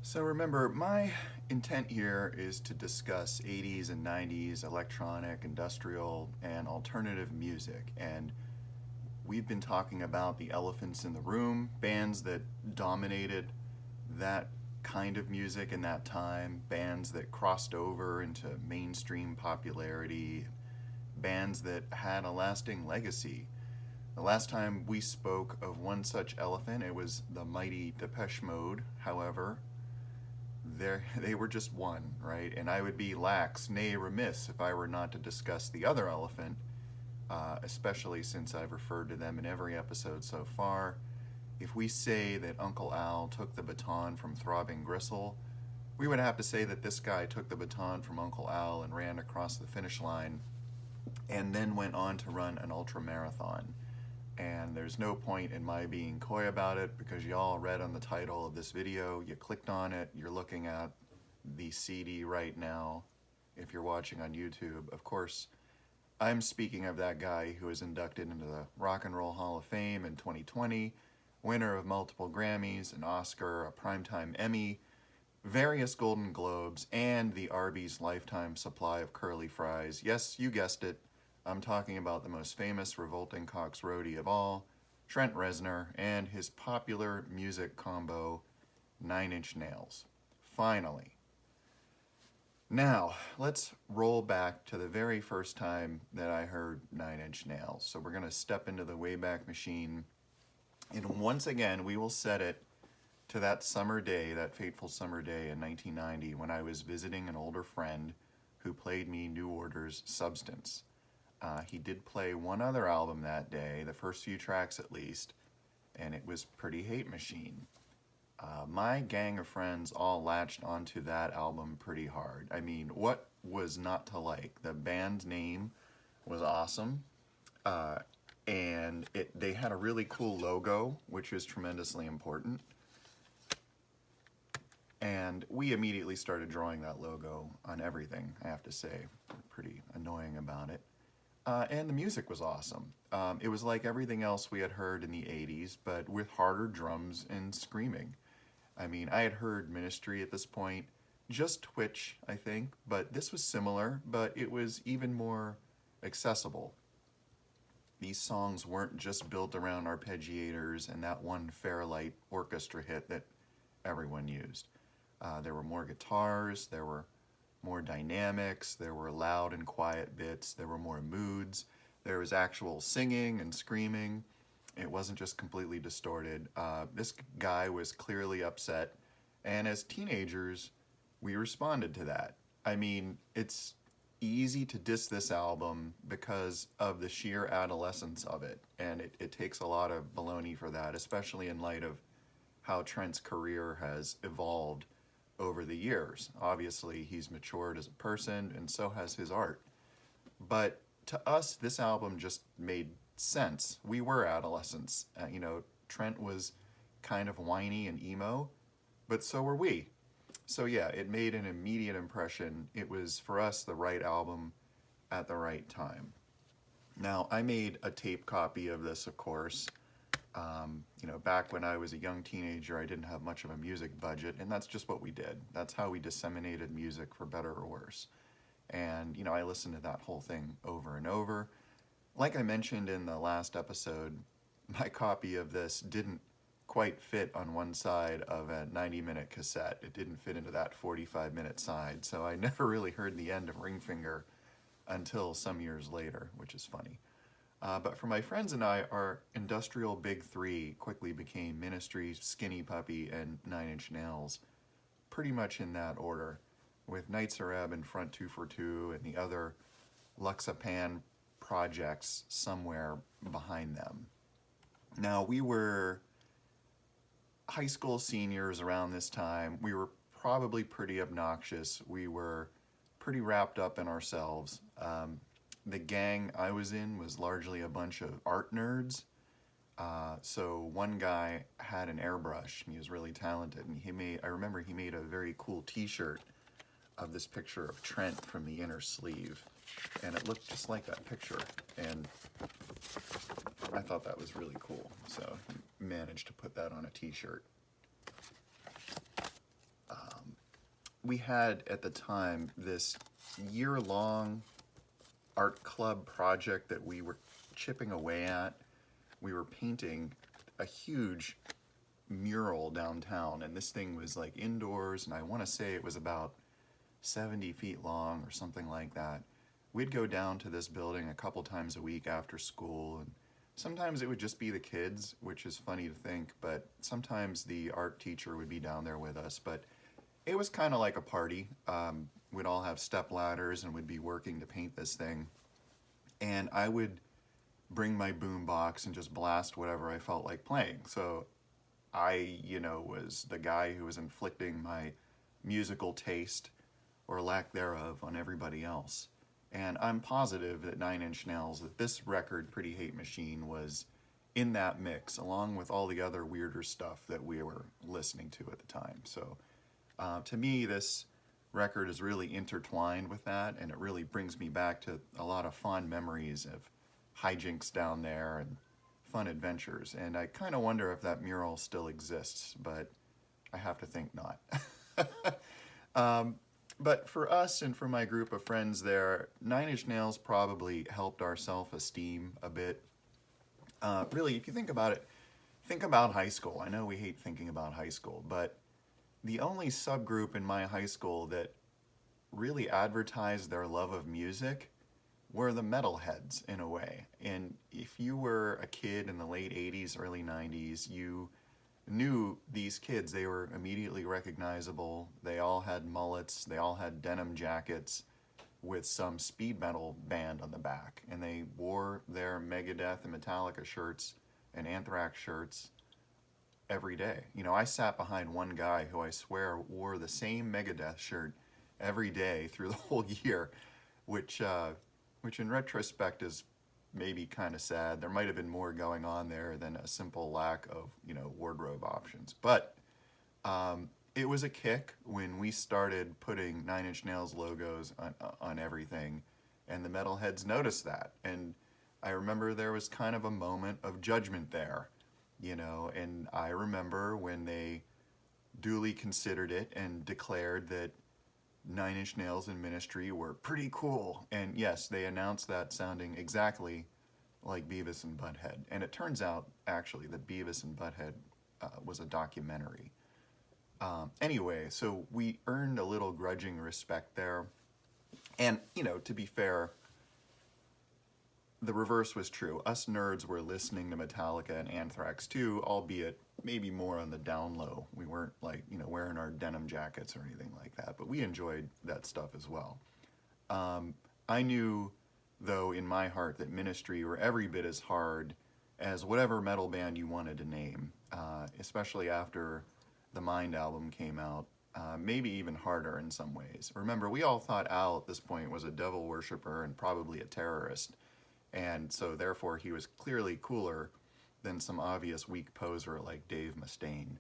So remember, my intent here is to discuss 80s and 90s electronic, industrial, and alternative music. And we've been talking about the elephants in the room, bands that dominated that kind of music in that time, bands that crossed over into mainstream popularity, bands that had a lasting legacy. The last time we spoke of one such elephant, it was the mighty Depeche Mode. However, they were just one, right? And I would be lax, nay remiss, if I were not to discuss the other elephant, especially since I've referred to them in every episode so far. If we say that Uncle Al took the baton from Throbbing Gristle, we would have to say that this guy took the baton from Uncle Al and ran across the finish line and then went on to run an ultra marathon. And there's no point in my being coy about it because y'all read on the title of this video, you clicked on it, you're looking at the CD right now if you're watching on YouTube. Of course, I'm speaking of that guy who was inducted into the Rock and Roll Hall of Fame in 2020, winner of multiple Grammys, an Oscar, a Primetime Emmy, various Golden Globes, and the Arby's lifetime supply of curly fries. Yes, you guessed it. I'm talking about the most famous revolting Cox roadie of all, Trent Reznor, and his popular music combo, 9 Inch Nails. Finally. Now, let's roll back to the very first time that I heard 9 Inch Nails. So we're going to step into the Wayback Machine, and once again, we will set it to that summer day, that fateful summer day in 1990 when I was visiting an older friend who played me New Order's Substance. He did play one other album that day, the first few tracks at least, and it was Pretty Hate Machine. My gang of friends all latched onto that album pretty hard. I mean, what was not to like? The band name was awesome, and they had a really cool logo, which was tremendously important. And we immediately started drawing that logo on everything, I have to say. Pretty annoying about it. And the music was awesome. It was like everything else we had heard in the 80s, but with harder drums and screaming. I mean, I had heard Ministry at this point, just Twitch, I think, but this was similar, but it was even more accessible. These songs weren't just built around arpeggiators and that one Fairlight orchestra hit that everyone used. There were more guitars, there were more dynamics, there were loud and quiet bits, there were more moods, there was actual singing and screaming. It wasn't just completely distorted. This guy was clearly upset, and as teenagers, we responded to that. I mean, it's easy to diss this album because of the sheer adolescence of it, and it takes a lot of baloney for that, especially in light of how Trent's career has evolved over the years. Obviously, he's matured as a person, and so has his art. But to us, this album just made sense. We were adolescents. Trent was kind of whiny and emo, but so were we. So yeah, it made an immediate impression. It was, for us, the right album at the right time. Now, I made a tape copy of this, of course. Back when I was a young teenager, I didn't have much of a music budget, and that's just what we did. That's how we disseminated music, for better or worse. And, I listened to that whole thing over and over. Like I mentioned in the last episode, my copy of this didn't quite fit on one side of a 90-minute cassette. It didn't fit into that 45-minute side, so I never really heard the end of Ring Finger until some years later, which is funny. But for my friends and I, our industrial big three quickly became Ministry, Skinny Puppy, and 9 Inch Nails, pretty much in that order, with Nights Are Ebb and Front 242 and the other Luxapan projects somewhere behind them. Now, we were high school seniors around this time. We were probably pretty obnoxious. We were pretty wrapped up in ourselves. The gang I was in was largely a bunch of art nerds. So one guy had an airbrush. He was really talented, and I remember he made a very cool t-shirt of this picture of Trent from the inner sleeve, and it looked just like that picture, and I thought that was really cool, so he managed to put that on a t-shirt. we had at the time this year-long art club project that we were chipping away at. We were painting a huge mural downtown, and this thing was like indoors, and I want to say it was about 70 feet long or something like that. We'd go down to this building a couple times a week after school, and sometimes it would just be the kids, which is funny to think, but sometimes the art teacher would be down there with us. But it was kind of like a party. We'd all have step ladders and would be working to paint this thing. And I would bring my boom box and just blast whatever I felt like playing. So I, was the guy who was inflicting my musical taste or lack thereof on everybody else. And I'm positive that Nine Inch Nails, that this record, Pretty Hate Machine, was in that mix, along with all the other weirder stuff that we were listening to at the time. So to me, this record is really intertwined with that, and it really brings me back to a lot of fond memories of hijinks down there and fun adventures. And I kind of wonder if that mural still exists, but I have to think not. But for us and for my group of friends there, Nine Inch Nails probably helped our self-esteem a bit. Really, if you think about it, think about high school. I know we hate thinking about high school, but the only subgroup in my high school that really advertised their love of music were the metalheads, in a way. And if you were a kid in the late 80s, early 90s, you knew these kids. They were immediately recognizable. They all had mullets. They all had denim jackets with some speed metal band on the back. And they wore their Megadeth and Metallica shirts and Anthrax shirts every day. I sat behind one guy who I swear wore the same Megadeth shirt every day through the whole year, which in retrospect is maybe kind of sad. There might have been more going on there than a simple lack of, wardrobe options. But it was a kick when we started putting Nine Inch Nails logos on everything, and the metalheads noticed that. And I remember there was kind of a moment of judgment there, and I remember when they duly considered it and declared that Nine Inch Nails and Ministry were pretty cool. And yes, they announced that sounding exactly like Beavis and Butthead. And it turns out, actually, that Beavis and Butthead was a documentary. Anyway, so we earned a little grudging respect there. And, to be fair, the reverse was true. Us nerds were listening to Metallica and Anthrax too, albeit maybe more on the down low. We weren't wearing our denim jackets or anything like that, but we enjoyed that stuff as well. I knew, though, in my heart that Ministry were every bit as hard as whatever metal band you wanted to name, especially after the Mind album came out, maybe even harder in some ways. Remember, we all thought Al at this point was a devil worshiper and probably a terrorist, and so therefore he was clearly cooler than some obvious weak poser like Dave Mustaine.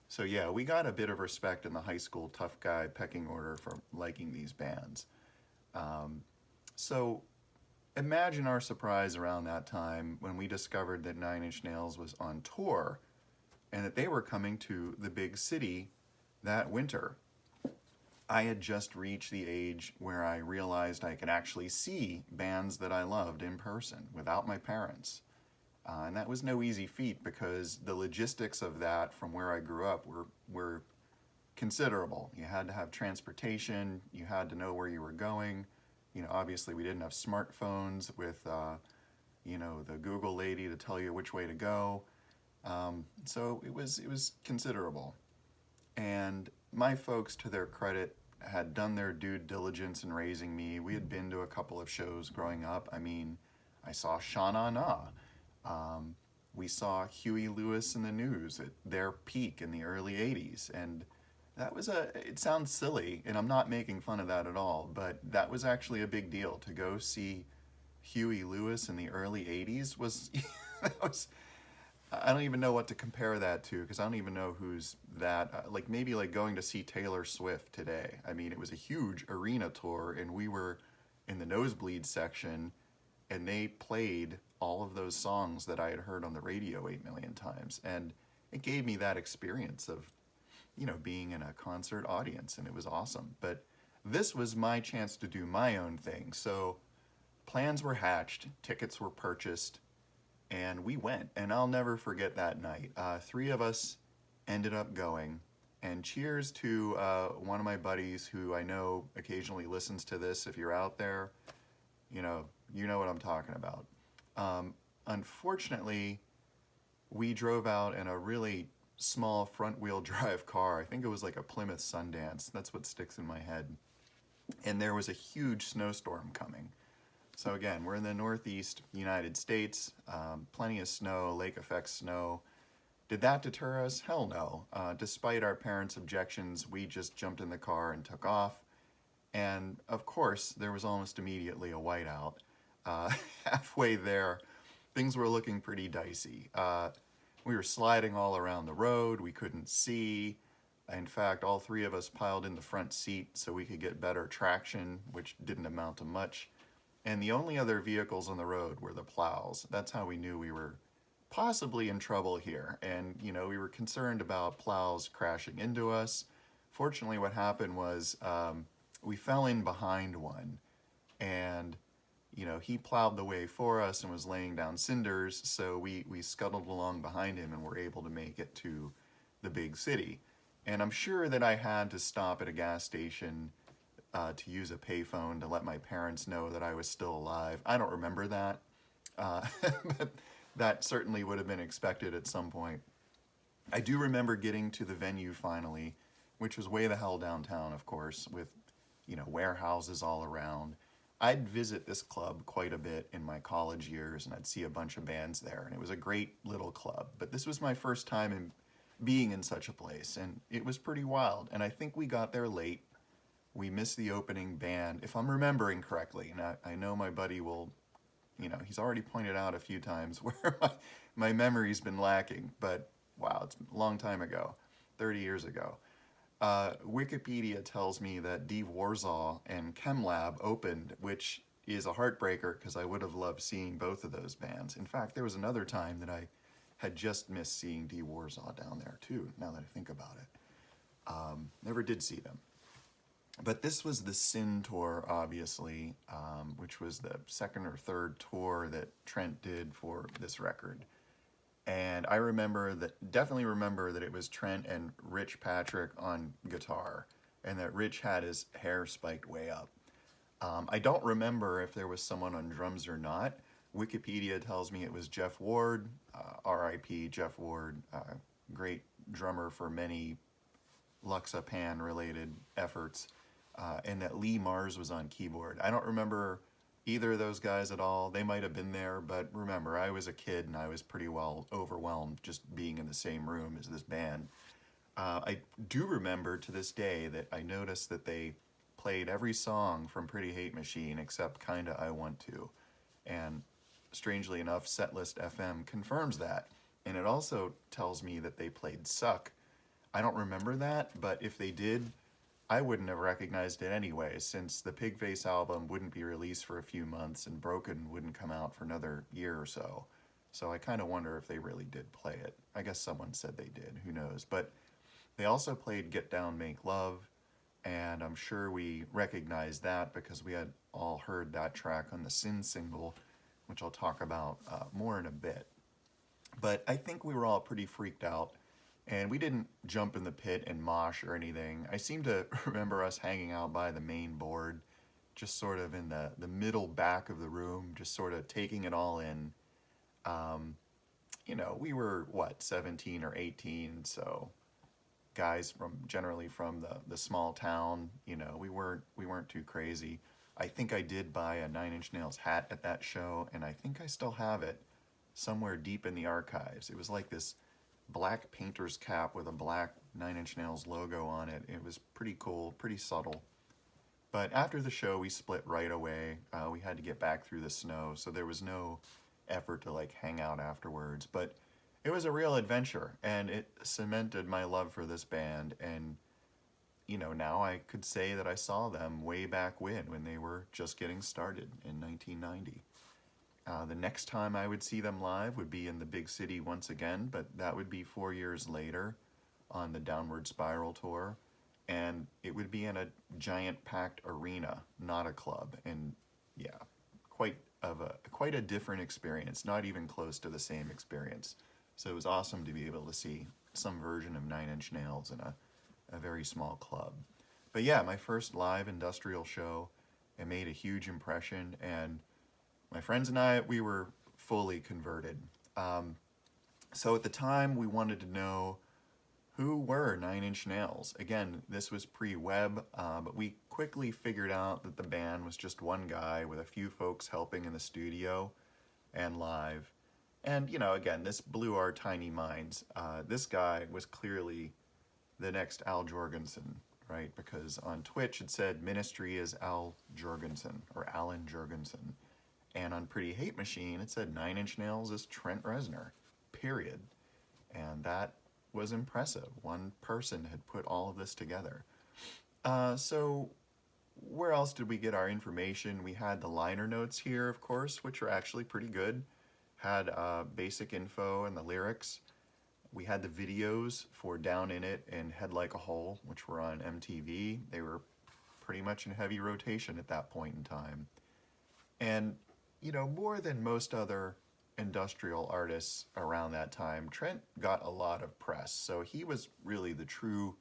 So yeah, we got a bit of respect in the high school tough guy pecking order for liking these bands. So imagine our surprise around that time when we discovered that Nine Inch Nails was on tour and that they were coming to the big city that winter. I had just reached the age where I realized I could actually see bands that I loved in person without my parents. And that was no easy feat because the logistics of that from where I grew up were considerable. You had to have transportation, you had to know where you were going. Obviously we didn't have smartphones with, the Google lady to tell you which way to go. So it was considerable. And my folks, to their credit, had done their due diligence in raising me. We had been to a couple of shows growing up. I mean, I saw Sha Na Na. We saw Huey Lewis and the News at their peak in the early 80s. And that was it sounds silly, and I'm not making fun of that at all, but that was actually a big deal. To go see Huey Lewis in the early 80s was, I don't even know what to compare that to, because I don't even know who's that. Maybe going to see Taylor Swift today. I mean, it was a huge arena tour, and we were in the nosebleed section, and they played all of those songs that I had heard on the radio 8 million times. And it gave me that experience of being in a concert audience, and it was awesome. But this was my chance to do my own thing. So plans were hatched, tickets were purchased, and we went. And I'll never forget that night. Three of us ended up going. And cheers to one of my buddies who I know occasionally listens to this. If you're out there, you know what I'm talking about. Unfortunately, we drove out in a really small front-wheel drive car. I think it was like a Plymouth Sundance. That's what sticks in my head. And there was a huge snowstorm coming. So again, we're in the Northeast United States, plenty of snow, lake effect snow. Did that deter us? Hell no. Despite our parents' objections, we just jumped in the car and took off. And of course, there was almost immediately a whiteout. Halfway there, things were looking pretty dicey. We were sliding all around the road. We couldn't see. In fact, all three of us piled in the front seat so we could get better traction, which didn't amount to much. And the only other vehicles on the road were the plows. That's how we knew we were possibly in trouble here. And, we were concerned about plows crashing into us. Fortunately, what happened was we fell in behind one, and he plowed the way for us and was laying down cinders, so we scuttled along behind him and were able to make it to the big city. And I'm sure that I had to stop at a gas station to use a payphone to let my parents know that I was still alive. I don't remember that, but that certainly would have been expected at some point. I do remember getting to the venue finally, which was way the hell downtown, of course, with warehouses all around. I'd visit this club quite a bit in my college years, and I'd see a bunch of bands there, and it was a great little club. But this was my first time in being in such a place, and it was pretty wild. And I think we got there late. We missed the opening band, if I'm remembering correctly. And I know my buddy will, he's already pointed out a few times where my memory's been lacking. But wow, it's a long time ago, 30 years ago. Wikipedia tells me that Die Warsaw and ChemLab opened, which is a heartbreaker because I would have loved seeing both of those bands. In fact, there was another time that I had just missed seeing Die Warsaw down there too, now that I think about it. Never did see them. But this was the Sin tour, obviously, which was the second or third tour that Trent did for this record. And I definitely remember that it was Trent and Rich Patrick on guitar, and that Rich had his hair spiked way up. I don't remember if there was someone on drums or not. Wikipedia tells me it was Jeff Ward, R.I.P. Jeff Ward, great drummer for many Luxapan-related efforts, and that Lee Mars was on keyboard. I don't remember either of those guys at all. They might have been there, but remember, I was a kid and I was pretty well overwhelmed just being in the same room as this band. I do remember to this day that I noticed that they played every song from Pretty Hate Machine except Kinda I Want To. And strangely enough, Setlist FM confirms that. And it also tells me that they played Suck. I don't remember that, but if they did, I wouldn't have recognized it anyway, since the Pigface album wouldn't be released for a few months and Broken wouldn't come out for another year or so. So I kind of wonder if they really did play it. I guess someone said they did, who knows. But they also played Get Down, Make Love, and I'm sure we recognized that because we had all heard that track on the Sin single, which I'll talk about more in a bit. But I think we were all pretty freaked out. And we didn't jump in the pit and mosh or anything. I seem to remember us hanging out by the main board, just sort of in the middle back of the room, just sort of taking it all in. We were, 17 or 18, so guys generally from the small town, we weren't too crazy. I think I did buy a Nine Inch Nails hat at that show, and I think I still have it somewhere deep in the archives. It was like this black painter's cap with a black Nine Inch Nails logo on it. It was pretty cool, pretty subtle. But after the show, we split right away. We had to get back through the snow, so there was no effort to hang out afterwards. But it was a real adventure, and it cemented my love for this band. And now I could say that I saw them way back when they were just getting started in 1990. The next time I would see them live would be in the big city once again, but that would be 4 years later. on the Downward Spiral tour, and it would be in a giant packed arena, not a club. And yeah, quite a different experience, not even close to the same experience. So it was awesome to be able to see some version of Nine Inch Nails in a very small club. But yeah, my first live industrial show, it made a huge impression, and my friends and I, we were fully converted. So at the time, we wanted to know who were Nine Inch Nails. Again, this was pre-web, but we quickly figured out that the band was just one guy with a few folks helping in the studio and live. And, you know, again, this blew our tiny minds. This guy was clearly the next Al Jorgensen, right? Because on Twitch it said Ministry is Al Jorgensen, or Alan Jorgensen. And on Pretty Hate Machine it said Nine Inch Nails is Trent Reznor, period. And that was impressive. One person had put all of this together. So where else did we get our information? We had the liner notes here, of course, which are actually pretty good. Had basic info and the lyrics. We had the videos for Down in It and Head Like a Hole, which were on MTV. They were pretty much in heavy rotation at that point in time. And, you know, more than most other industrial artists around that time, Trent got a lot of press. So he was really the true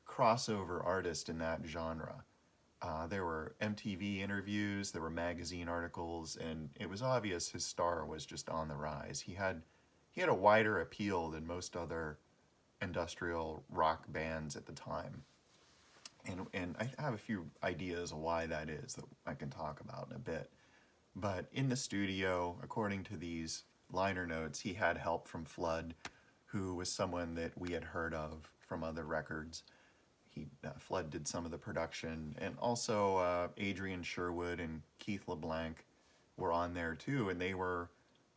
crossover artist in that genre. There were MTV interviews, there were magazine articles, and it was obvious his star was just on the rise. He had a wider appeal than most other industrial rock bands at the time. And I have a few ideas of why that is that I can talk about in a bit. But in the studio, according to these liner notes, he had help from Flood, who was someone that we had heard of from other records. Flood did some of the production, and also Adrian Sherwood and Keith LeBlanc were on there too, and they were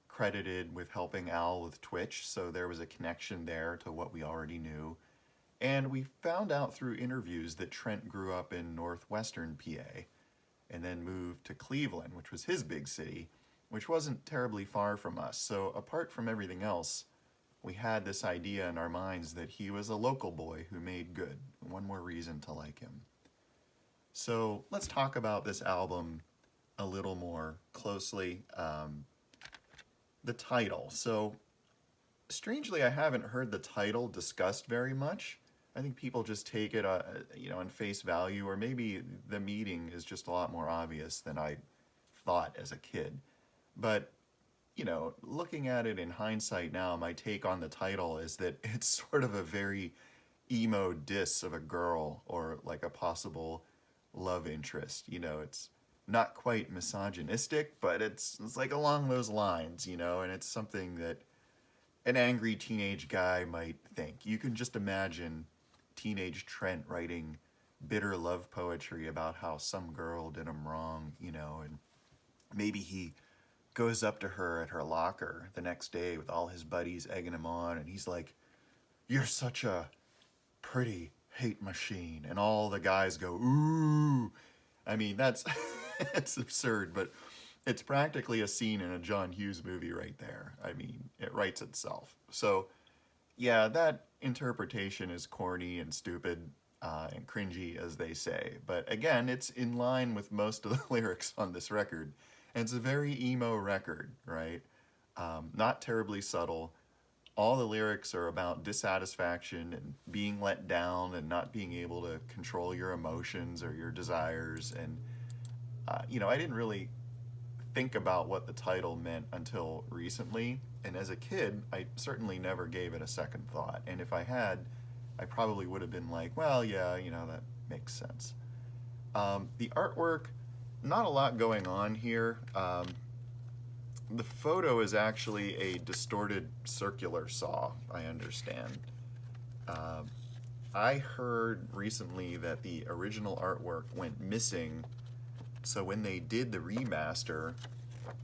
credited with helping Al with Twitch, so there was a connection there to what we already knew. And we found out through interviews that Trent grew up in northwestern PA and then moved to Cleveland, which was his big city, which wasn't terribly far from us. So apart from everything else, we had this idea in our minds that he was a local boy who made good. One more reason to like him. So let's talk about this album a little more closely. The title. So strangely, I haven't heard the title discussed very much. I think people just take it, on face value, or maybe the meaning is just a lot more obvious than I thought as a kid. But looking at it in hindsight now, my take on the title is that it's sort of a very emo diss of a girl or like a possible love interest. It's not quite misogynistic, but it's like along those lines, and it's something that an angry teenage guy might think. You can just imagine teenage Trent writing bitter love poetry about how some girl did him wrong, and maybe he goes up to her at her locker the next day with all his buddies egging him on, and he's like, "You're such a pretty hate machine," and all the guys go, "Ooh." I mean, that's it's absurd, but it's practically a scene in a John Hughes movie right there. I mean, it writes itself. So yeah, that interpretation is corny and stupid and cringy, as they say. But again, it's in line with most of the lyrics on this record. And it's a very emo record, right? Not terribly subtle. All the lyrics are about dissatisfaction and being let down and not being able to control your emotions or your desires. And, I didn't really think about what the title meant until recently. And as a kid, I certainly never gave it a second thought. And if I had, I probably would have been like, well, yeah, that makes sense. The artwork, not a lot going on here. The photo is actually a distorted circular saw, I understand. I heard recently that the original artwork went missing, so when they did the remaster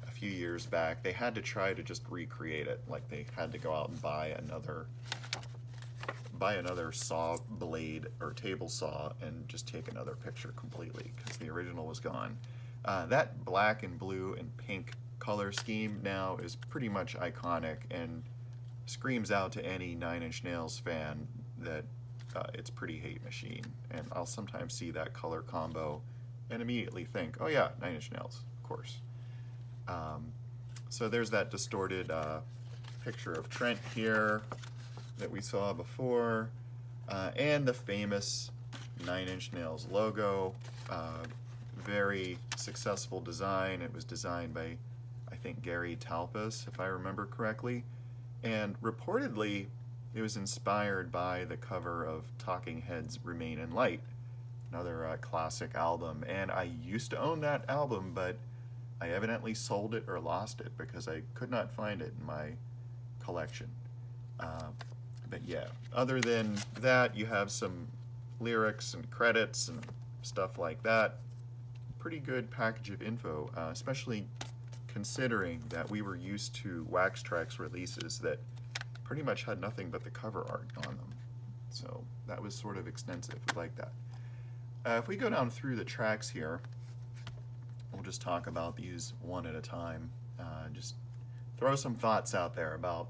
a few years back, they had to try to just recreate it. Like they had to go out and buy another saw blade or table saw and just take another picture completely because the original was gone. That black and blue and pink color scheme now is pretty much iconic and screams out to any Nine Inch Nails fan that it's Pretty Hate Machine, and I'll sometimes see that color combo and immediately think, oh yeah, Nine Inch Nails, of course. So there's that distorted picture of Trent here that we saw before, and the famous Nine Inch Nails logo. Very successful design. It was designed by, I think, Gary Talpas, if I remember correctly, and reportedly it was inspired by the cover of Talking Heads' Remain in Light, another classic album. And I used to own that album, but I evidently sold it or lost it because I could not find it in my collection. But yeah, other than that, you have some lyrics and credits and stuff like that. Pretty good package of info, especially considering that we were used to Wax Trax releases that pretty much had nothing but the cover art on them. So that was sort of extensive. We like that. If we go down through the tracks here, we'll just talk about these one at a time. Just throw some thoughts out there about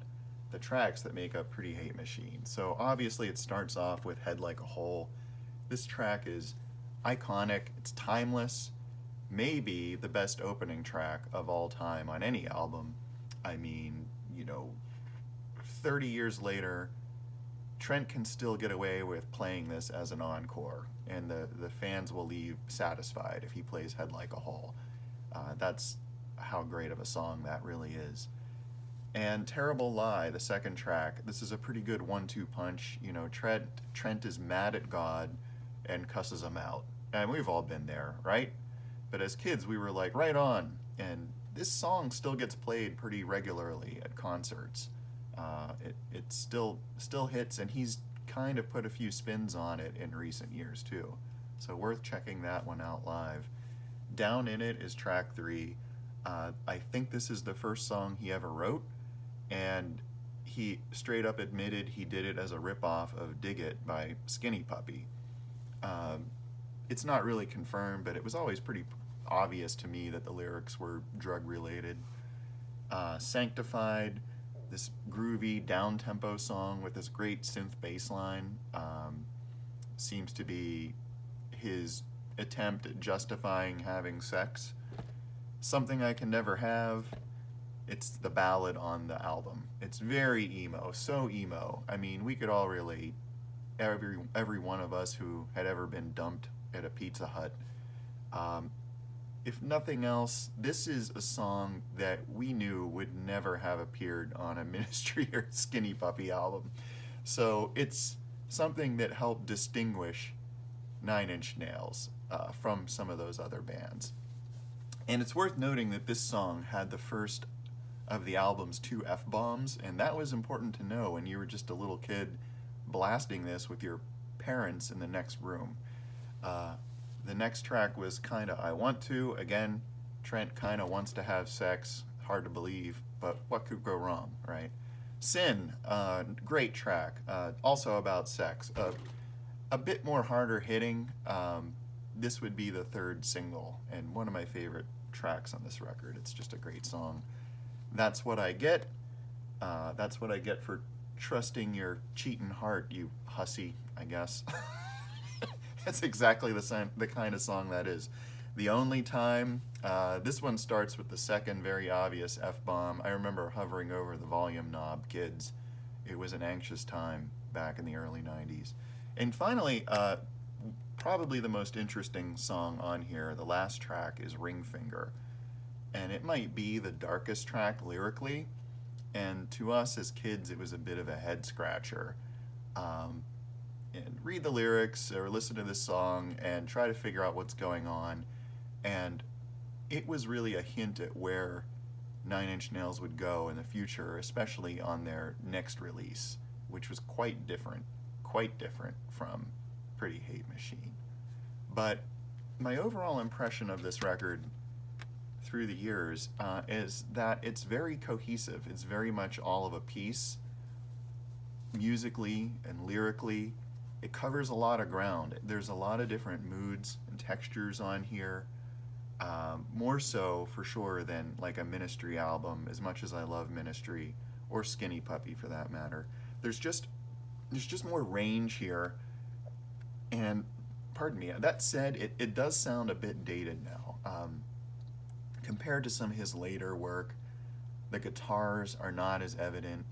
the tracks that make up Pretty Hate Machine. So obviously it starts off with Head Like a Hole. This track is iconic, it's timeless, maybe the best opening track of all time on any album. I mean, 30 years later, Trent can still get away with playing this as an encore, and the fans will leave satisfied if he plays Head Like a Hole. That's how great of a song that really is. And Terrible Lie, the second track, this is a pretty good 1-2 punch. Trent is mad at God and cusses him out. And we've all been there, right? But as kids, we were like, right on. And this song still gets played pretty regularly at concerts. It still hits, and he's kind of put a few spins on it in recent years too. So worth checking that one out live. Down in It is track 3. I think this is the first song he ever wrote, and he straight up admitted he did it as a ripoff of Dig It by Skinny Puppy. It's not really confirmed, but it was always pretty obvious to me that the lyrics were drug-related. Sanctified, this groovy, down-tempo song with this great synth bass line, seems to be his attempt at justifying having sex. Something I Can Never Have, it's the ballad on the album. It's very emo, so emo. I mean, we could all relate. Every one of us who had ever been dumped at a Pizza Hut. If nothing else, this is a song that we knew would never have appeared on a Ministry or Skinny Puppy album. So it's something that helped distinguish Nine Inch Nails from some of those other bands. And it's worth noting that this song had the first of the album's 2 F-bombs, and that was important to know when you were just a little kid blasting this with your parents in the next room. The next track was Kinda I Want To. Again, Trent kinda wants to have sex. Hard to believe, but what could go wrong, right? Sin, great track. Also about sex. A bit more harder hitting. This would be the 3rd single, and one of my favorite tracks on this record. It's just a great song. That's What I Get. That's what I get for trusting your cheating heart, you hussy, I guess. That's exactly the kind of song that is. The Only Time. This one starts with the second very obvious F-bomb. I remember hovering over the volume knob, kids. It was an anxious time back in the early 90s. And finally, probably the most interesting song on here, the last track, is Ring Finger. And it might be the darkest track lyrically, and to us as kids it was a bit of a head scratcher. And read the lyrics or listen to this song and try to figure out what's going on. And it was really a hint at where Nine Inch Nails would go in the future, especially on their next release, which was quite different from Pretty Hate Machine. But my overall impression of this record through the years is that it's very cohesive. It's very much all of a piece, musically and lyrically. It covers a lot of ground. There's a lot of different moods and textures on here, more so for sure than like a Ministry album, as much as I love Ministry, or Skinny Puppy for that matter. There's just there's just more range here. And pardon me, that said, it does sound a bit dated now. Compared to some of his later work, the guitars are not as evident.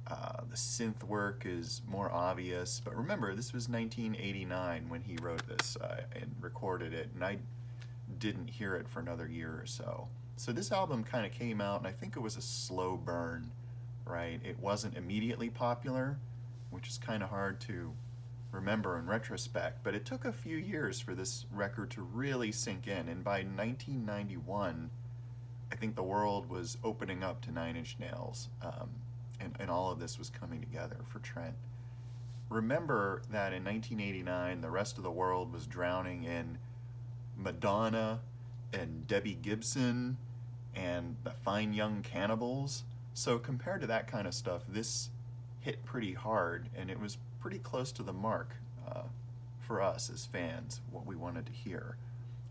The synth work is more obvious. But remember, this was 1989 when he wrote this and recorded it, and I didn't hear it for another year or so. So this album kind of came out, and I think it was a slow burn, right? It wasn't immediately popular, which is kind of hard to remember in retrospect, but it took a few years for this record to really sink in, and by 1991, I think the world was opening up to Nine Inch Nails, and all of this was coming together for Trent. Remember that in 1989, the rest of the world was drowning in Madonna and Debbie Gibson and the Fine Young Cannibals. So compared to that kind of stuff, this hit pretty hard, and it was pretty close to the mark for us as fans, what we wanted to hear.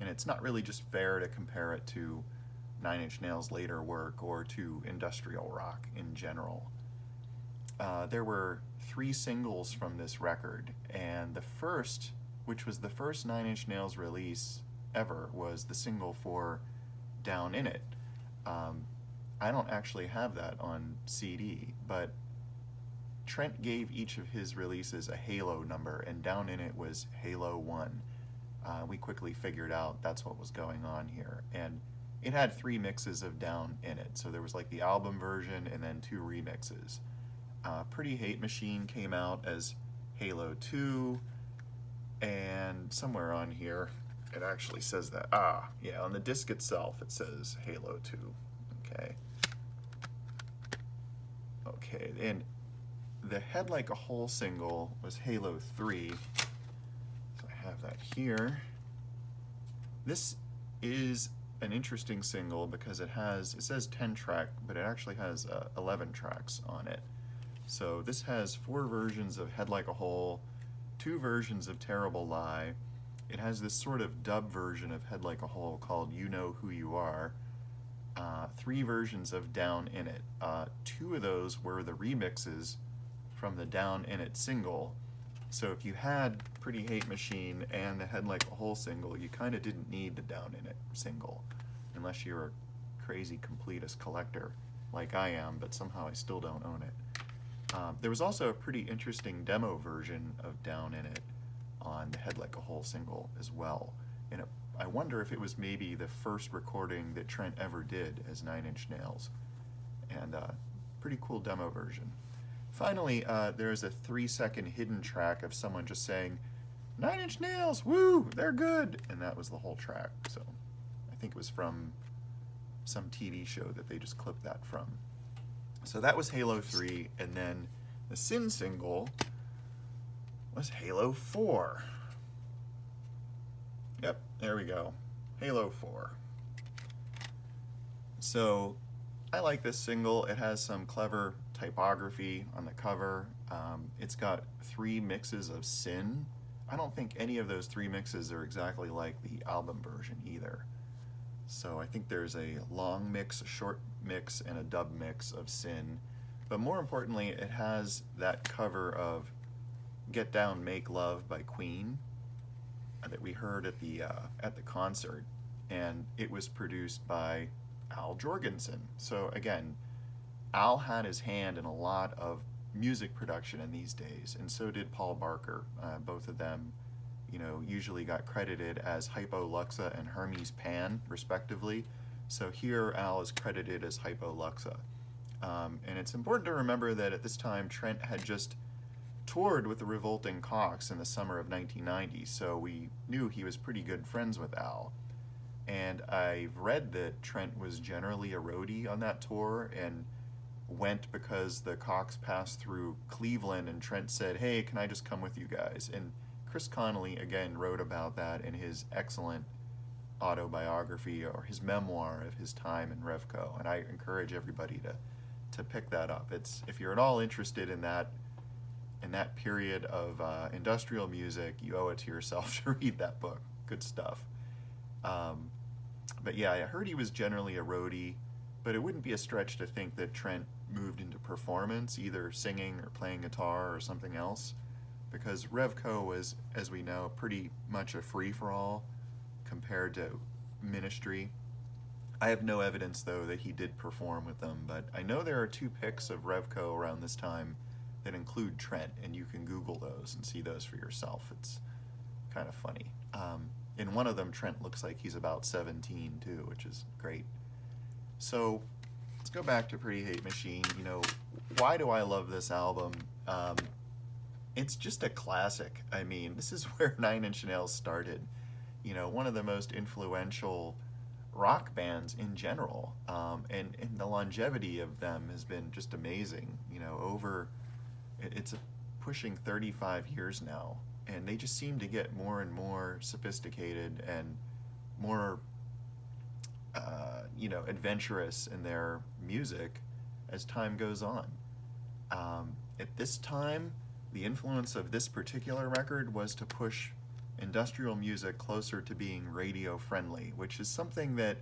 And it's not really just fair to compare it to Nine Inch Nails' later work or to industrial rock in general. There were 3 singles from this record, and the first, which was the first Nine Inch Nails release ever, was the single for Down In It. I don't actually have that on CD, but Trent gave each of his releases a Halo number, and Down In It was Halo 1. We quickly figured out that's what was going on here, and it had 3 mixes of Down In It. So there was like the album version and then 2 remixes. Pretty Hate Machine came out as Halo 2, and somewhere on here it actually says that. Yeah, on the disc itself it says Halo 2. Okay, and the Head Like a Hole single was Halo 3. So I have that here. This is an interesting single because it says 10 track, but it actually has 11 tracks on it. So this has 4 versions of Head Like a Hole, 2 versions of Terrible Lie. It has this sort of dub version of Head Like a Hole called You Know Who You Are. 3 versions of Down In It. 2 of those were the remixes from the Down In It single. So if you had Pretty Hate Machine and the Head Like a Hole single, you kind of didn't need the Down In It single, unless you're a crazy completist collector like I am, but somehow I still don't own it. There was also a pretty interesting demo version of Down In It on the Head Like a Hole single as well. And I wonder if it was maybe the first recording that Trent ever did as Nine Inch Nails. And pretty cool demo version. Finally, there's a 3-second hidden track of someone just saying, Nine Inch Nails, woo, they're good. And that was the whole track. So I think it was from some TV show that they just clipped that from. So that was Halo 3, and then the Sin single was Halo 4. Yep, there we go. Halo 4. So I like this single. It has some clever typography on the cover. It's got 3 mixes of Sin. I don't think any of those 3 mixes are exactly like the album version either. So I think there's a long mix, a short mix, and a dub mix of Sin. But more importantly, it has that cover of Get Down, Make Love by Queen that we heard at the concert. And it was produced by Al Jourgensen. So again, Al had his hand in a lot of music production in these days, and so did Paul Barker. Both of them, usually got credited as Hypo Luxa and Hermes Pan, respectively. So here Al is credited as Hypo Luxa. And it's important to remember that at this time, Trent had just toured with the Revolting Cocks in the summer of 1990, so we knew he was pretty good friends with Al. And I've read that Trent was generally a roadie on that tour and went because the Cocks passed through Cleveland, and Trent said, hey, can I just come with you guys? And Chris Connolly, again, wrote about that in his excellent autobiography, or his memoir of his time in Revco, and I encourage everybody to pick that up. If you're at all interested in that period of industrial music, you owe it to yourself to read that book. Good stuff. But yeah, I heard he was generally a roadie, but it wouldn't be a stretch to think that Trent moved into performance, either singing or playing guitar or something else. because Revco was, as we know, pretty much a free-for-all compared to Ministry. I have no evidence, though, that he did perform with them, but I know there are 2 pics of Revco around this time that include Trent, and you can Google those and see those for yourself. It's kind of funny. In one of them, Trent looks like he's about 17, too, which is great. So let's go back to Pretty Hate Machine. You know, why do I love this album? It's just a classic. I mean, this is where Nine Inch Nails started. You know, one of the most influential rock bands in general, and the longevity of them has been just amazing. You know, it's pushing 35 years now, and they just seem to get more and more sophisticated and more, you know, adventurous in their music as time goes on. At this time, the influence of this particular record was to push industrial music closer to being radio friendly, which is something that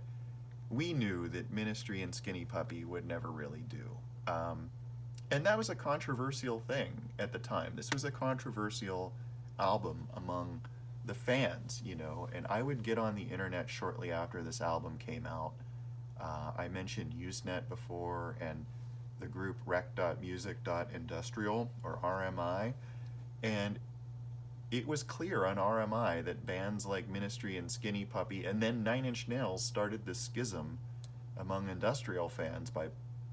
we knew that Ministry and Skinny Puppy would never really do. And that was a controversial thing at the time. This was a controversial album among the fans, you know, and I would get on the internet shortly after this album came out. I mentioned Usenet before, and the group rec.music.industrial, or RMI, and it was clear on RMI that bands like Ministry and Skinny Puppy and then Nine Inch Nails started this schism among industrial fans by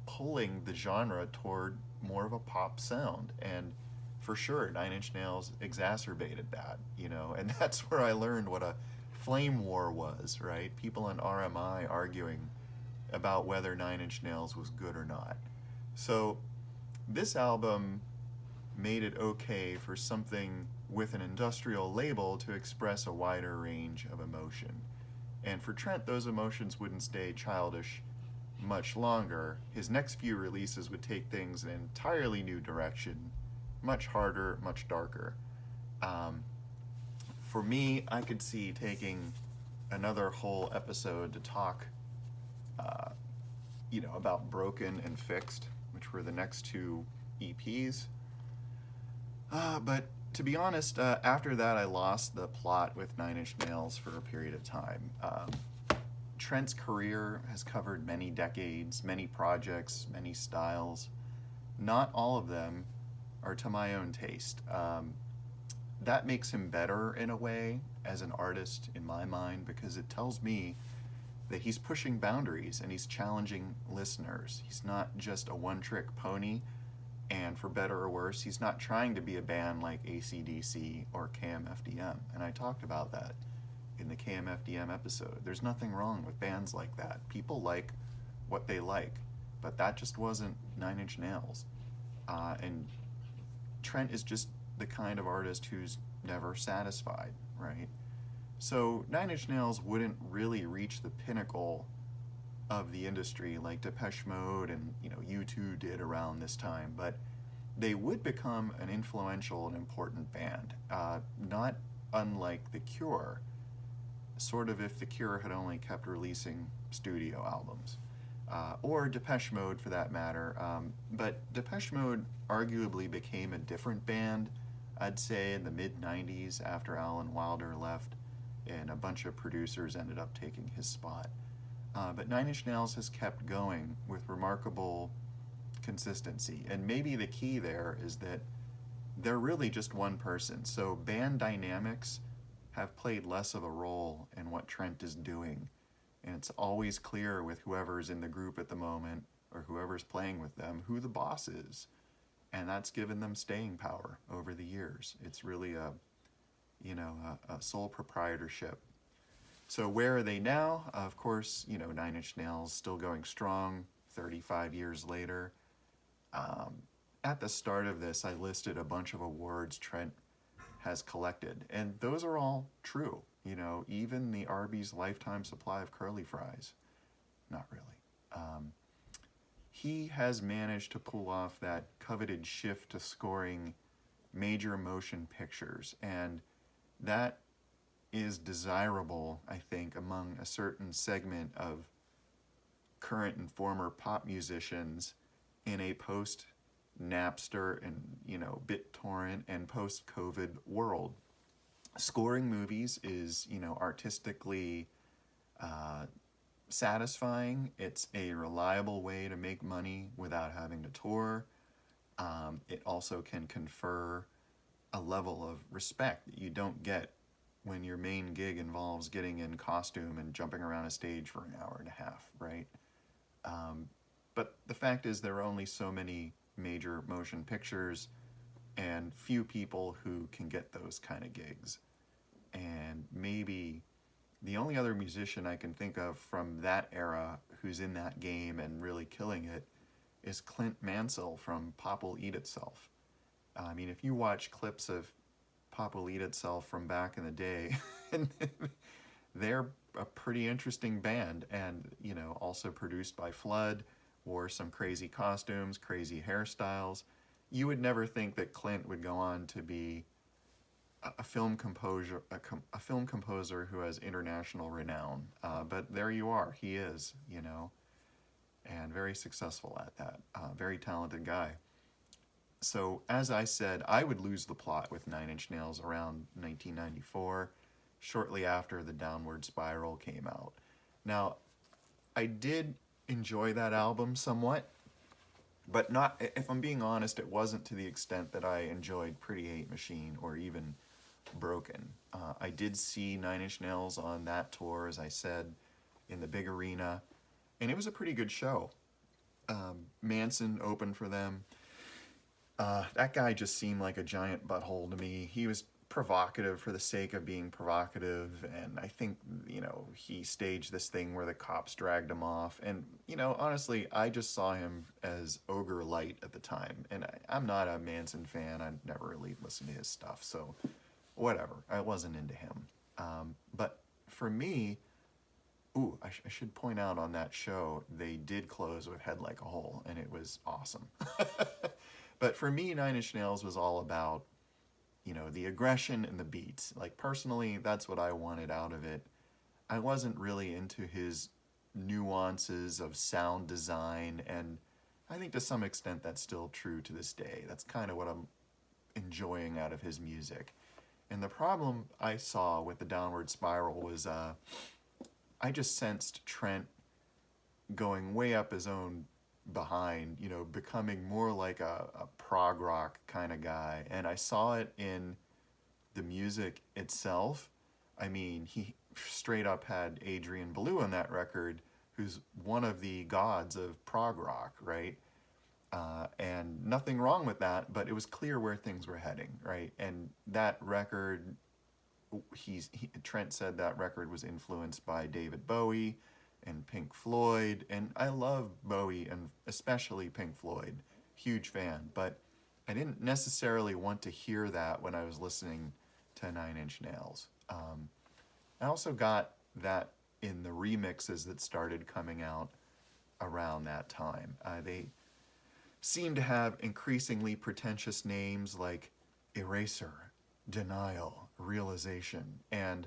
pulling the genre toward more of a pop sound. And for sure, Nine Inch Nails exacerbated that, you know, and that's where I learned what a flame war was, right? People on RMI arguing about whether Nine Inch Nails was good or not. So this album made it okay for something with an industrial label to express a wider range of emotion. And for Trent, those emotions wouldn't stay childish much longer. His next few releases would take things in an entirely new direction, much harder, much darker. For me, I could see taking another whole episode to talk, you know, about Broken and Fixed, which were the next 2 EPs. But to be honest, after that I lost the plot with Nine Inch Nails for a period of time. Trent's career has covered many decades, many projects, many styles. Not all of them are to my own taste. That makes him better in a way as an artist in my mind, because it tells me that he's pushing boundaries and he's challenging listeners. He's not just a one-trick pony, and for better or worse, he's not trying to be a band like AC/DC or KMFDM, and I talked about that in the KMFDM episode. There's nothing wrong with bands like that. People like what they like, but that just wasn't Nine Inch Nails. And Trent is just the kind of artist who's never satisfied, right? So Nine Inch Nails wouldn't really reach the pinnacle of the industry like Depeche Mode and, you know, U2 did around this time, but they would become an influential and important band, not unlike The Cure, sort of if The Cure had only kept releasing studio albums, or Depeche Mode for that matter. But Depeche Mode arguably became a different band, I'd say, in the mid-90s after Alan Wilder left and a bunch of producers ended up taking his spot. But Nine Inch Nails has kept going with remarkable consistency. And maybe the key there is that they're really just one person. So band dynamics have played less of a role in what Trent is doing. And it's always clear with whoever's in the group at the moment or whoever's playing with them who the boss is. And that's given them staying power over the years. It's really a sole proprietorship. So where are they now? Of course, you know, Nine Inch Nails still going strong 35 years later. At the start of this, I listed a bunch of awards Trent has collected, and those are all true. You know, even the Arby's lifetime supply of curly fries. Not really. He has managed to pull off that coveted shift to scoring major motion pictures, and that is desirable, I think, among a certain segment of current and former pop musicians in a post Napster and, BitTorrent and post-COVID world. Scoring movies is, artistically satisfying. It's a reliable way to make money without having to tour. It also can confer a level of respect that you don't get when your main gig involves getting in costume and jumping around a stage for an hour and a half, right? But the fact is, there are only so many major motion pictures and few people who can get those kind of gigs. And maybe the only other musician I can think of from that era who's in that game and really killing it is Clint Mansell from Pop Will Eat Itself. I mean, if you watch clips of Pop Will Eat Itself from back in the day, they're a pretty interesting band, and also produced by Flood, wore some crazy costumes, crazy hairstyles. You would never think that Clint would go on to be a film composer, a film composer who has international renown. But there you are, he is, and very successful at that. Very talented guy. So, as I said, I would lose the plot with Nine Inch Nails around 1994, shortly after the Downward Spiral came out. Now, I did enjoy that album somewhat, but not, if I'm being honest, it wasn't to the extent that I enjoyed Pretty Hate Machine or even Broken. I did see Nine Inch Nails on that tour, as I said, in the big arena, and it was a pretty good show. Manson opened for them. That guy just seemed like a giant butthole to me. He was provocative for the sake of being provocative, and I think, he staged this thing where the cops dragged him off. And, honestly, I just saw him as Ogre Light at the time, and I'm not a Manson fan. I never really listened to his stuff, so whatever. I wasn't into him. But for me, I should point out on that show, they did close with Head Like a Hole, and it was awesome. But for me, Nine Inch Nails was all about, the aggression and the beats. Like, personally, that's what I wanted out of it. I wasn't really into his nuances of sound design, and I think to some extent that's still true to this day. That's kind of what I'm enjoying out of his music. And the problem I saw with the Downward Spiral was I just sensed Trent going way up his own behind, becoming more like a prog rock kind of guy. And I saw it in the music itself. I mean, he straight up had Adrian Belew on that record, who's one of the gods of prog rock, right? And nothing wrong with that, but it was clear where things were heading, right? And that record, Trent said that record was influenced by David Bowie and Pink Floyd, and I love Bowie and especially Pink Floyd, huge fan, but I didn't necessarily want to hear that when I was listening to Nine Inch Nails. I also got that in the remixes that started coming out around that time. They seem to have increasingly pretentious names like Eraser, Denial, Realization, and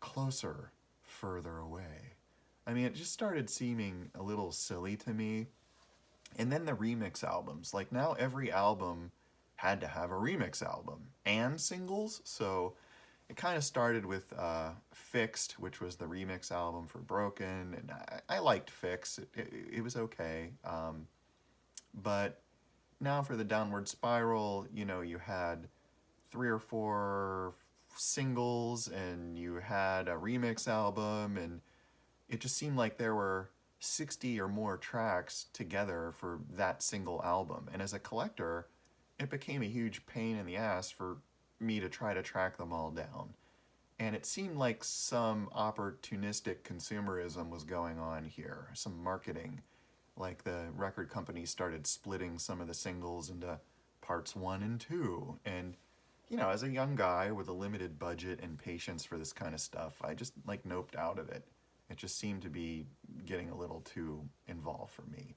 Closer, Further Away. I mean, it just started seeming a little silly to me. And then the remix albums. Like, now every album had to have a remix album and singles. So it kind of started with Fixed, which was the remix album for Broken. And I liked Fix. It was okay. But now for the Downward Spiral, you had 3 or 4 singles, and you had a remix album, and it just seemed like there were 60 or more tracks together for that single album. And as a collector, it became a huge pain in the ass for me to try to track them all down. And it seemed like some opportunistic consumerism was going on here, some marketing. Like, the record companies started splitting some of the singles into parts 1 and 2. And, as a young guy with a limited budget and patience for this kind of stuff, I just, noped out of it. It just seemed to be getting a little too involved for me.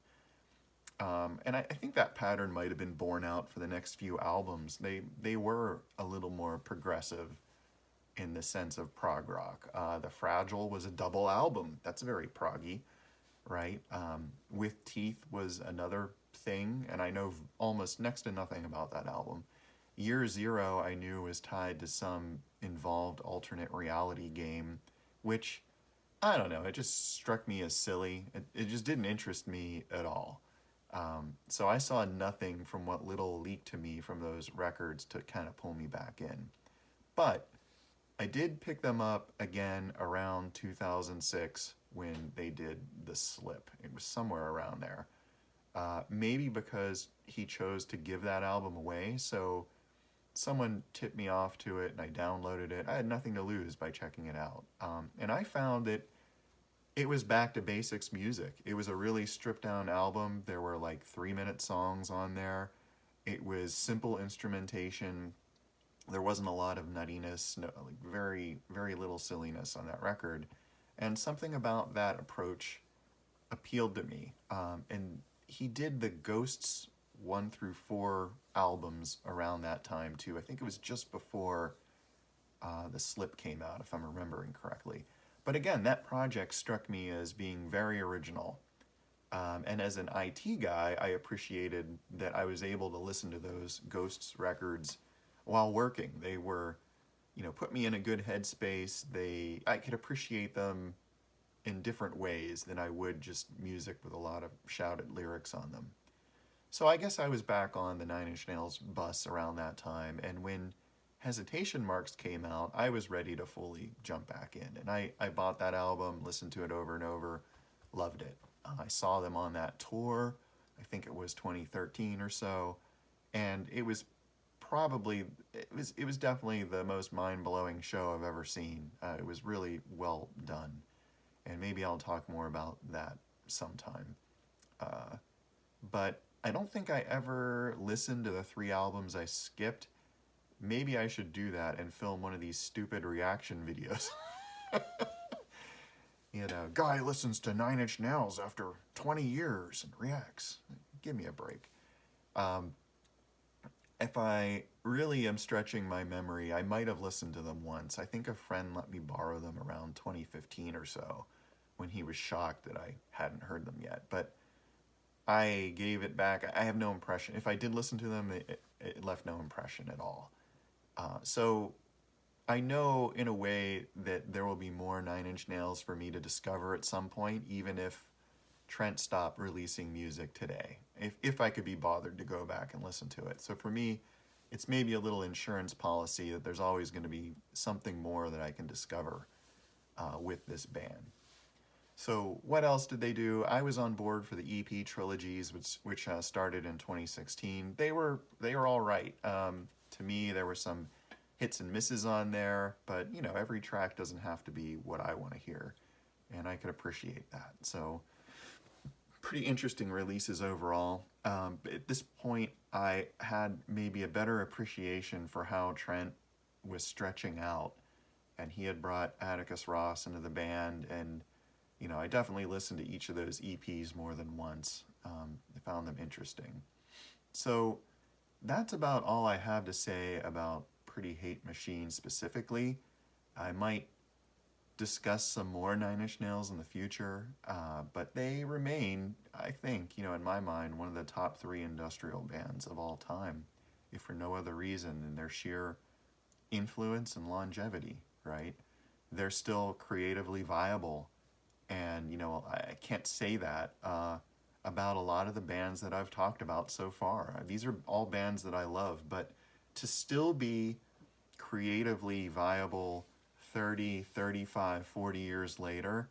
And I think that pattern might have been borne out for the next few albums. They were a little more progressive in the sense of prog rock. The Fragile was a double album. That's very proggy, right? With Teeth was another thing, and I know almost next to nothing about that album. Year Zero, I knew was tied to some involved alternate reality game, which, I don't know, it just struck me as silly. It just didn't interest me at all. So I saw nothing from what little leaked to me from those records to kind of pull me back in. But I did pick them up again around 2006 when they did The Slip. It was somewhere around there. Maybe because he chose to give that album away, so someone tipped me off to it and I downloaded it. I had nothing to lose by checking it out. And I found that it was back to basics music. It was a really stripped down album. There were like 3-minute songs on there. It was simple instrumentation. There wasn't a lot of nuttiness, no, like very little silliness on that record. And something about that approach appealed to me. And he did the Ghosts 1 through 4 albums around that time too. I think it was just before The Slip came out, if I'm remembering correctly. But again, that project struck me as being very original. And as an IT guy, I appreciated that I was able to listen to those Ghosts records while working. They were, put me in a good headspace. I could appreciate them in different ways than I would just music with a lot of shouted lyrics on them. So I guess I was back on the Nine Inch Nails bus around that time, and when Hesitation Marks came out, I was ready to fully jump back in. And I bought that album, listened to it over and over, loved it. I saw them on that tour, I think it was 2013 or so, and it was definitely the most mind-blowing show I've ever seen. It was really well done, and maybe I'll talk more about that sometime. But I don't think I ever listened to the 3 albums I skipped. Maybe I should do that and film one of these stupid reaction videos. Guy listens to Nine Inch Nails after 20 years and reacts. Give me a break. If I really am stretching my memory, I might have listened to them once. I think a friend let me borrow them around 2015 or so when he was shocked that I hadn't heard them yet. But I gave it back. I have no impression. If I did listen to them, it left no impression at all. So I know in a way that there will be more Nine Inch Nails for me to discover at some point, even if Trent stopped releasing music today, if I could be bothered to go back and listen to it. So for me, it's maybe a little insurance policy that there's always going to be something more that I can discover with this band. So what else did they do? I was on board for the EP trilogies, which started in 2016. They were all right. To me, there were some hits and misses on there, but every track doesn't have to be what I want to hear, and I could appreciate that. So pretty interesting releases overall. But at this point, I had maybe a better appreciation for how Trent was stretching out, and he had brought Atticus Ross into the band, and I definitely listened to each of those EPs more than once. I found them interesting. So that's about all I have to say about Pretty Hate Machine specifically. I might discuss some more Nine Inch Nails in the future, but they remain, I think, in my mind, one of the top 3 industrial bands of all time, if for no other reason than their sheer influence and longevity, right? They're still creatively viable, and I can't say that about a lot of the bands that I've talked about so far. These are all bands that I love, but to still be creatively viable 30, 35, 40 years later,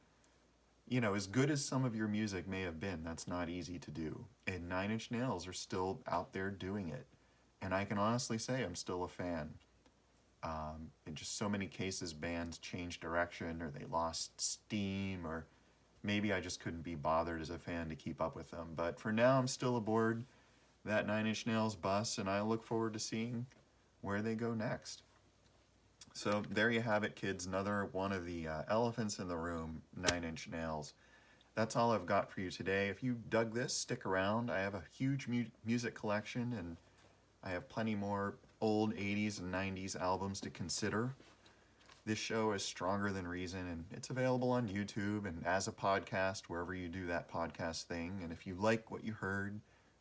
as good as some of your music may have been, that's not easy to do. And Nine Inch Nails are still out there doing it. And I can honestly say I'm still a fan. In just so many cases, bands changed direction, or they lost steam, or maybe I just couldn't be bothered as a fan to keep up with them. But for now, I'm still aboard that Nine Inch Nails bus, and I look forward to seeing where they go next. So there you have it, kids. Another one of the elephants in the room, Nine Inch Nails. That's all I've got for you today. If you dug this, stick around. I have a huge music collection, and I have plenty more old 80s and 90s albums to consider. This show is Stronger Than Reason, and it's available on YouTube and as a podcast, wherever you do that podcast thing. And if you like what you heard,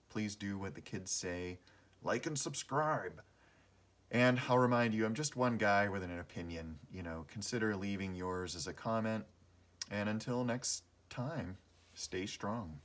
Please do what the kids say. Like and subscribe. And I'll remind you, I'm just one guy with an opinion. You know, consider leaving yours as a comment. And until next time, stay strong.